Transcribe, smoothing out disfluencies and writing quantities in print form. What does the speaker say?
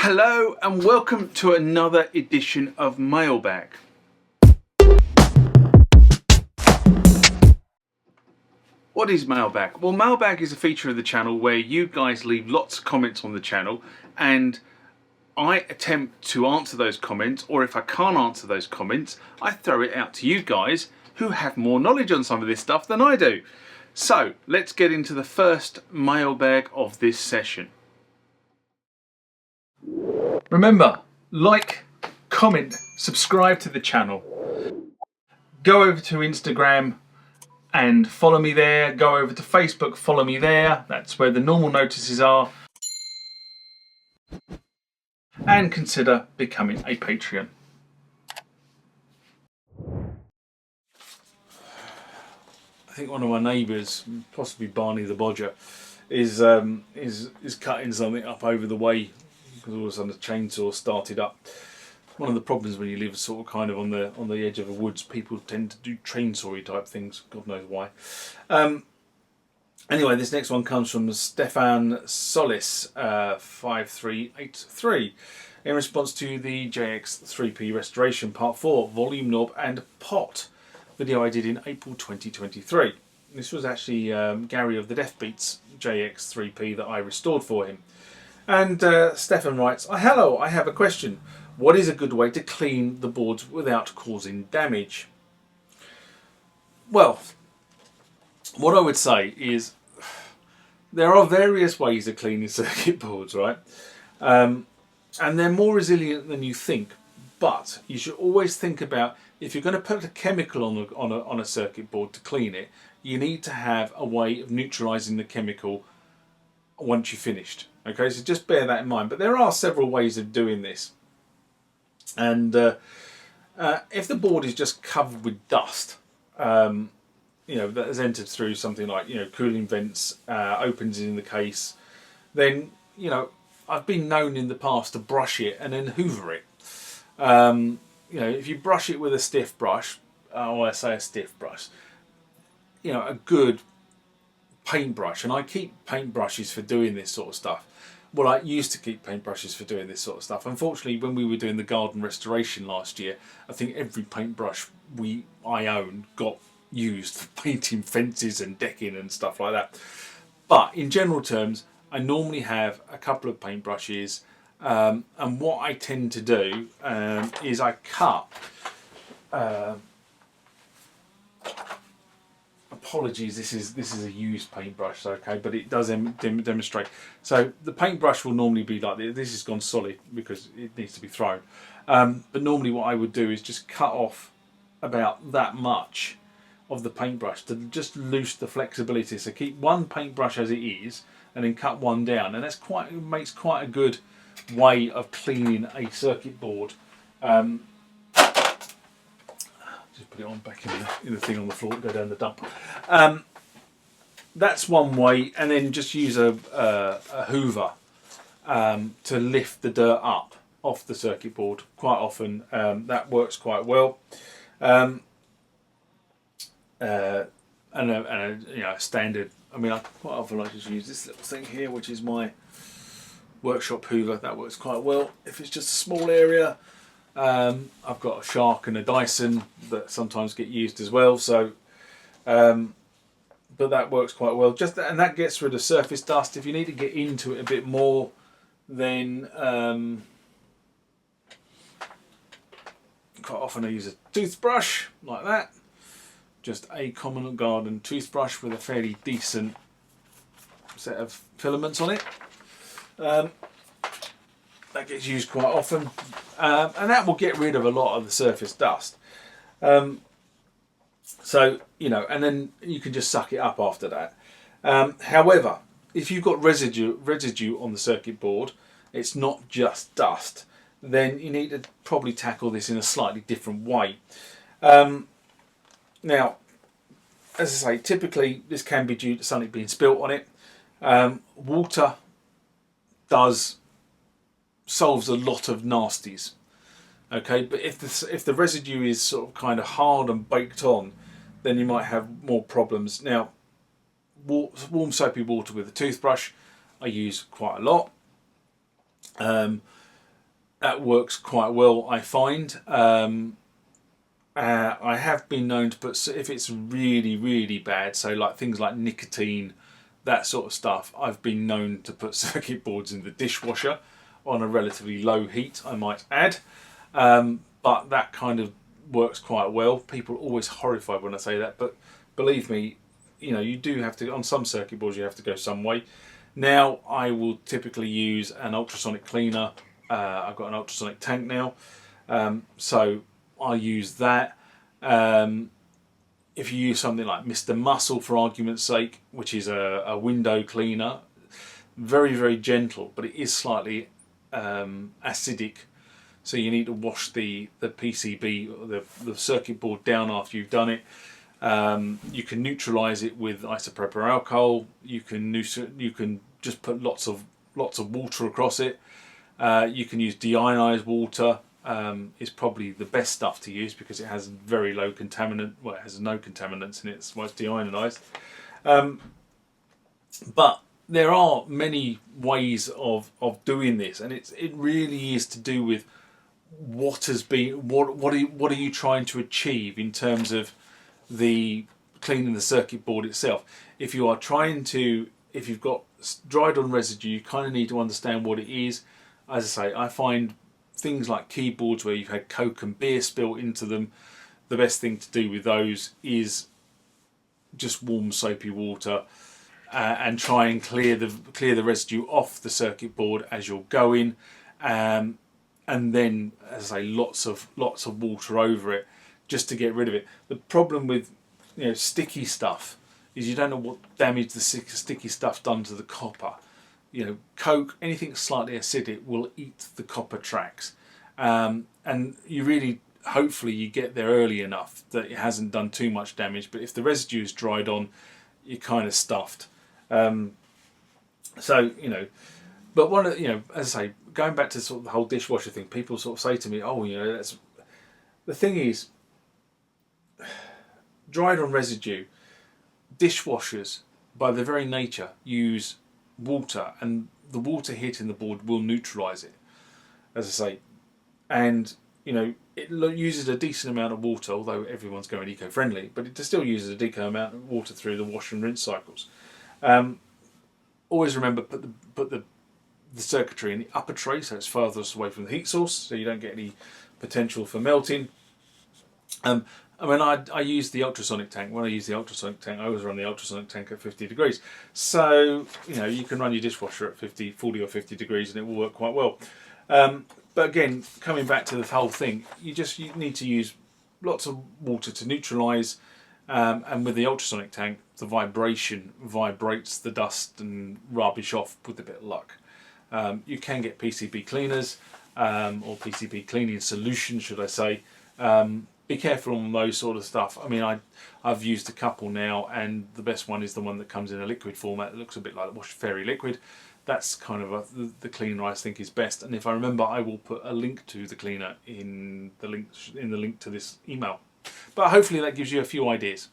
Hello and welcome to another edition of Mailbag. What is Mailbag? Well, Mailbag is a feature of the channel where you guys leave lots of comments on the channel and I attempt to answer those comments, or if I can't answer those comments, I throw it out to you guys who have more knowledge on some of this stuff than I do. So let's get into the first mailbag of this session. Remember, like, comment, subscribe to the channel. Go over to Instagram and follow me there. Go over to Facebook, follow me there. That's where the normal notices are. And consider becoming a Patreon. I think one of my neighbours, possibly Barney the Bodger, is cutting something up over the way because all of a sudden the chainsaw started up. One of the problems when you live sort of kind of on the edge of the woods, people tend to do chainsawy type things. God knows why. Anyway, this next one comes from Stefan Solis 5383 in response to the JX3P Restoration Part 4 Volume Knob and Pot video I did in April 2023. This was actually Gary of the Death Beats JX3P that I restored for him. And Stefan writes, hello, I have a question. What is a good way to clean the boards without causing damage? Well, what I would say is there are various ways of cleaning circuit boards, right? And they're more resilient than you think. But you should always think about, if you're going to put a chemical on a circuit board to clean it, you need to have a way of neutralising the chemical once you've finished. Okay, so just bear that in mind. But there are several ways of doing this. And if the board is just covered with dust, that has entered through something like, cooling vents, opens in the case, then, I've been known in the past to brush it and then hoover it. If you brush it with a stiff brush, or I say a stiff brush, a good paintbrush, and I keep paintbrushes for doing this sort of stuff. Well, I used to keep paintbrushes for doing this sort of stuff. Unfortunately, when we were doing the garden restoration last year, I think every paintbrush I own got used for painting fences and decking and stuff like that. But in general terms, I normally have a couple of paintbrushes, and what I tend to do is I cut. Apologies, this is a used paintbrush, okay, but it does demonstrate. So the paintbrush will normally be like this. This has gone solid because it needs to be thrown. But normally what I would do is just cut off about that much of the paintbrush to just lose the flexibility. So keep one paintbrush as it is, and then cut one down, and makes quite a good way of cleaning a circuit board. Just put it on back in the thing on the floor, go down the dump. That's one way, and then just use a hoover to lift the dirt up off the circuit board. Quite often that works quite well. And a standard. I mean, I quite often like to use this little thing here, which is my workshop hoover. That works quite well if it's just a small area. I've got a Shark and a Dyson that sometimes get used as well, so but that works quite well. And that gets rid of surface dust. If you need to get into it a bit more, then quite often I use a toothbrush like that, just a common garden toothbrush with a fairly decent set of filaments on it. That gets used quite often, and that will get rid of a lot of the surface dust. And then you can just suck it up after that. However, if you've got residue on the circuit board, it's not just dust, then you need to probably tackle this in a slightly different way. Now, as I say, typically this can be due to something being spilt on it. Water solves a lot of nasties. Okay, but if the residue is sort of kind of hard and baked on, then you might have more problems. Now, warm soapy water with a toothbrush I use quite a lot. That works quite well, I find. I have been known to put, if it's really, really bad, so like things like nicotine, that sort of stuff, I've been known to put circuit boards in the dishwasher on a relatively low heat, I might add. But that kind of works quite well. People are always horrified when I say that, but believe me, you do have to, on some circuit boards, you have to go some way. Now, I will typically use an ultrasonic cleaner. I've got an ultrasonic tank now, so I use that. If you use something like Mr. Muscle, for argument's sake, which is a window cleaner, very, very gentle, but it is slightly acidic. So you need to wash the PCB, or the circuit board, down after you've done it. You can neutralise it with isopropyl alcohol. You can just put lots of water across it. You can use deionized water. Is probably the best stuff to use because it has very low contaminant. Well, it has no contaminants in it. It's deionized. But there are many ways of doing this, and it really is to do with what are you trying to achieve in terms of the cleaning the circuit board itself. If you've got dried on residue, you kind of need to understand what it is. As I say, I find things like keyboards where you've had Coke and beer spilt into them, the best thing to do with those is just warm soapy water and try and clear the residue off the circuit board as you're going, and then, as I say, lots of water over it just to get rid of it. The problem with sticky stuff is you don't know what damage the sticky stuff's done to the copper. Coke, anything slightly acidic will eat the copper tracks, and you really, hopefully, you get there early enough that it hasn't done too much damage. But if the residue is dried on, you're kind of stuffed. But one of as I say, going back to sort of the whole dishwasher thing, people sort of say to me, "Oh, that's the thing is, dried on residue, dishwashers by their very nature use water, and the water hitting the board will neutralise it, as I say, and it uses a decent amount of water, although everyone's going eco-friendly, but it still uses a decent amount of water through the wash and rinse cycles. Always remember, put the circuitry in the upper tray, so it's farthest away from the heat source, so you don't get any potential for melting. I use the ultrasonic tank. When I use the ultrasonic tank, I always run the ultrasonic tank at 50 degrees. So, you can run your dishwasher at 40 or 50 degrees and it will work quite well. But again, coming back to the whole thing, you need to use lots of water to neutralise. And with the ultrasonic tank, the vibration vibrates the dust and rubbish off with a bit of luck. You can get PCB cleaners, or PCB cleaning solutions, should I say. Be careful on those sort of stuff. I mean, I've used a couple now, and the best one is the one that comes in a liquid format. It looks a bit like the Wash Fairy liquid. That's kind of the cleaner I think is best. And if I remember, I will put a link to the cleaner in the link to this email. But hopefully that gives you a few ideas.